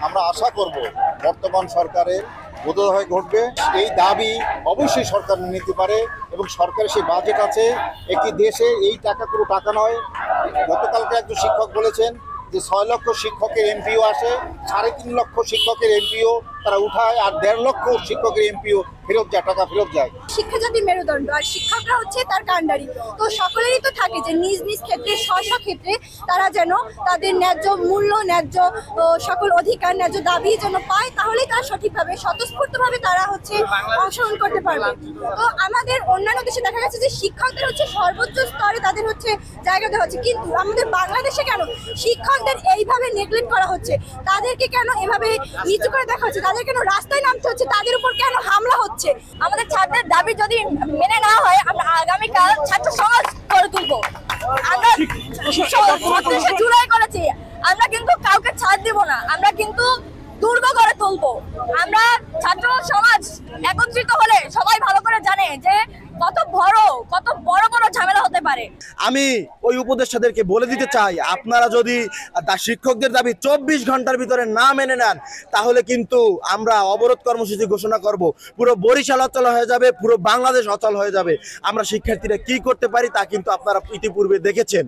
আমরা আশা করব বর্তমান সরকারের বোধোদয় ঘটবে, এই দাবি অবশ্যই সরকার নিতে পারে এবং সরকারের সেই বাজেট আছে। একটি দেশে এই টাকা কোনো টাকা নয়। গতকালকে একজন শিক্ষক বলেছেন যে 6 লক্ষ শিক্ষকের এমপিও আসে, 3.5 লক্ষ শিক্ষকের এমপিও তারা উঠায়, আর 1.5 লক্ষ শিক্ষকের এমপিও ফেরত যায়, টাকা ফেরত যায়। শিক্ষা জাতির মেরুদণ্ড, আর শিক্ষকরা হচ্ছে তার কাণ্ডারি। তো সকলেরই তো থাকে যে নিজ নিজ ক্ষেত্রে স্ব ক্ষেত্রে তারা যেন তাদের ন্যায্য মূল্য, ন্যায্য সকল অধিকার, ন্যায্য দাবি যেন পায়, তাহলেই তারা সঠিকভাবে স্বতঃস্ফূর্তভাবে তারা হচ্ছে অংশগ্রহণ করতে পারবে। তো আমাদের অন্যান্য দেশে দেখা গেছে যে শিক্ষকদের হচ্ছে সর্বোচ্চ স্তরে তাদের হচ্ছে জায়গা দেওয়া হচ্ছে, কিন্তু আমাদের বাংলাদেশে কেন শিক্ষকদের এইভাবে নেগলেক্ট করা হচ্ছে? তাদেরকে কেন এভাবে নিচু করে দেখা হচ্ছে? তাদের কেন রাস্তায় নামতে হচ্ছে? তাদের উপর কেন হামলা হচ্ছে? আমাদের ছাত্রদের দাবি যদি মেনে না হয়, আমরা আগামীকাল ছাত্র সমাজ গড়ে তুলবো। আমরা ৩৬ জুলাই করেছি, আমরা কিন্তু কাউকে ছাড় দিব না, আমরা কিন্তু দুর্গ গড়ে তুলবো। আমরা ছাত্র সমাজ একত্রিত হলে সবাই ভালো করে জানে যে কত বড় বড় ঝামেলা হতে পারে। আমি ওই উপদেষ্টাদেরকে বলে দিতে চাই, আপনারা যদি শিক্ষকদের দাবি 24 ঘন্টার ভিতরে না মেনে নেন, তাহলে কিন্তু আমরা অবরোধ কর্মসূচি ঘোষণা করব। পুরো বরিশাল অচল হয়ে যাবে, পুরো বাংলাদেশ অচল হয়ে যাবে। আমরা শিক্ষার্থীরা কি করতে পারি তা কিন্তু আপনারা ইতিপূর্বে দেখেছেন।